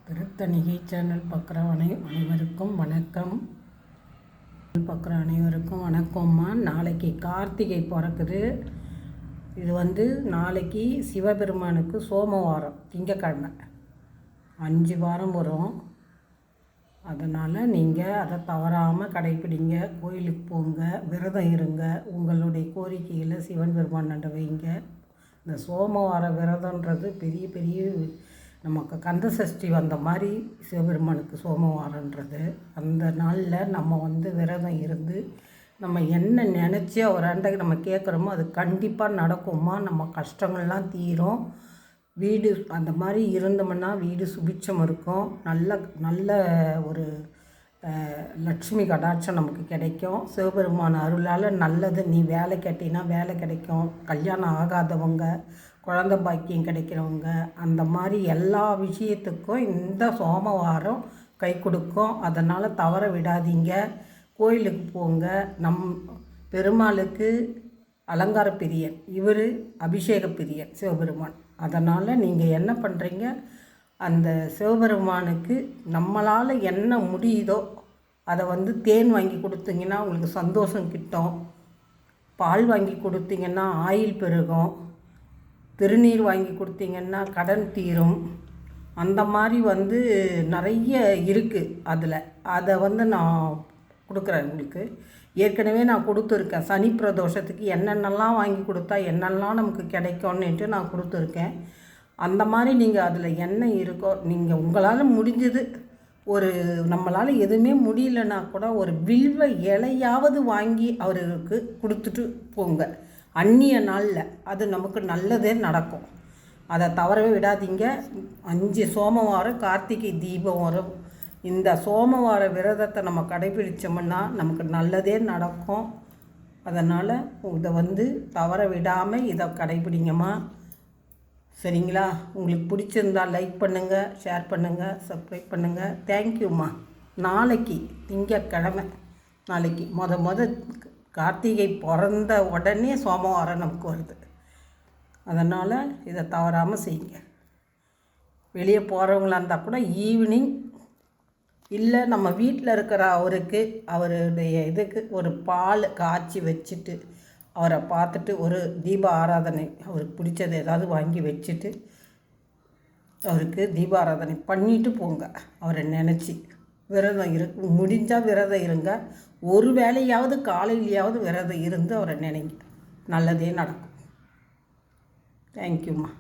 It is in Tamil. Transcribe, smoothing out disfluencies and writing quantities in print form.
திருத்தணிகை சேனல் பார்க்குற அனைவருக்கும் வணக்கம். பார்க்குற அனைவருக்கும் வணக்கம்மா. நாளைக்கு கார்த்திகை பிறக்குது. இது நாளைக்கு சிவபெருமானுக்கு சோமவாரம், திங்கக்கிழமை 5 வாரம் வரும். அதனால் நீங்கள் அதை தவறாமல் கடைப்பிடிங்க. கோயிலுக்கு போங்க, விரதம் இருங்க, உங்களுடைய கோரிக்கைகளை சிவன் பெருமான்கிட்ட வைங்க. இந்த சோமவார விரதன்றது பெரிய நமக்கு கந்த சஷ்டி வந்த மாதிரி சிவபெருமானுக்கு சோமவாரன்றது. அந்த நாளில் நம்ம விரதம் இருந்து நம்ம என்ன நினச்சி அவராண்டைக்கு நம்ம கேட்குறோமோ அது கண்டிப்பாக நடக்குமா. நம்ம கஷ்டங்கள்லாம் தீரும். வீடு அந்த மாதிரி இருந்தோம்னா வீடு சுபிட்சம் இருக்கும். நல்ல ஒரு லட்சுமி கடாட்சம் நமக்கு கிடைக்கும். சிவபெருமான அருளால் நல்லது. நீ வேலை கேட்டினா வேலை கிடைக்கும். கல்யாணம் ஆகாதவங்க, குழந்தை பாக்கியம் கிடைக்கிறவங்க, அந்த மாதிரி எல்லா விஷயத்துக்கும் இந்த சோமவாரம் கை கொடுக்கும். அதனால் தவற விடாதீங்க. கோயிலுக்கு போங்க. பெருமாளுக்கு அலங்கார பிரியன், இவர் அபிஷேக பிரியன் சிவபெருமான். அதனால் நீங்கள் என்ன பண்ணுறீங்க, அந்த சிவபெருமானுக்கு நம்மளால் என்ன முடியுதோ அதை தேன் வாங்கி கொடுத்தீங்கன்னா உங்களுக்கு சந்தோஷம் கிட்டும். பால் வாங்கி கொடுத்தீங்கன்னா ஆயில் பெருகும். திருநீர் வாங்கி கொடுத்தீங்கன்னா கடன் தீரும். அந்த மாதிரி நிறைய இருக்குது அதில். அதை நான் கொடுக்குறேன் உங்களுக்கு. ஏற்கனவே நான் கொடுத்துருக்கேன். சனி பிரதோஷத்துக்கு என்னென்னலாம் வாங்கி கொடுத்தா என்னெல்லாம் நமக்கு கிடைக்கும்னுட்டு நான் கொடுத்துருக்கேன். அந்த மாதிரி நீங்கள் அதில் என்ன இருக்கோ நீங்கள் உங்களால் முடிஞ்சது. நம்மளால் எதுவுமே முடியலன்னா கூட ஒரு வில்வ இலையாவது வாங்கி அவருக்கு கொடுத்துட்டு போங்க. அந்நிய நாளில் அது நமக்கு நல்லதே நடக்கும். அதை தவறவே விடாதீங்க. 5 சோமவாரம் கார்த்திகை தீபம் வரும். இந்த சோமவார விரதத்தை நம்ம கடைபிடிச்சோம்னா நமக்கு நல்லதே நடக்கும். அதனால் இதை தவற விடாமல் இதை கடைபிடிங்கம்மா. சரிங்களா? உங்களுக்கு பிடிச்சிருந்தால் லைக் பண்ணுங்கள், ஷேர் பண்ணுங்கள், சப்ஸ்கிரைப் பண்ணுங்கள். தேங்க்யூம்மா. நாளைக்கு திங்கக்கிழமை, நாளைக்கு முத கார்த்திகை பிறந்த உடனே சோமவாரம் நமக்கு வருது. அதனால் இதை தவறாமல் செய்யுங்க. வெளியே போகிறவங்களா இருந்தால் கூட ஈவினிங் இல்லை நம்ம வீட்டில் இருக்கிற அவருடைய இதுக்கு ஒரு பால் காய்ச்சி வச்சுட்டு அவரை பார்த்துட்டு ஒரு தீப ஆராதனை, அவருக்கு பிடிச்சது ஏதாவது வாங்கி வச்சுட்டு அவருக்கு தீப ஆராதனை பண்ணிட்டு போங்க. அவரை நினச்சி விரதம் முடிஞ்சால் விரதம் இருங்க. ஒரு வேளையாவது காலையிலையாவது விரதம் இருந்து அவரை நினைங்க. நல்லதே நடக்கும். தேங்க்யூம்மா.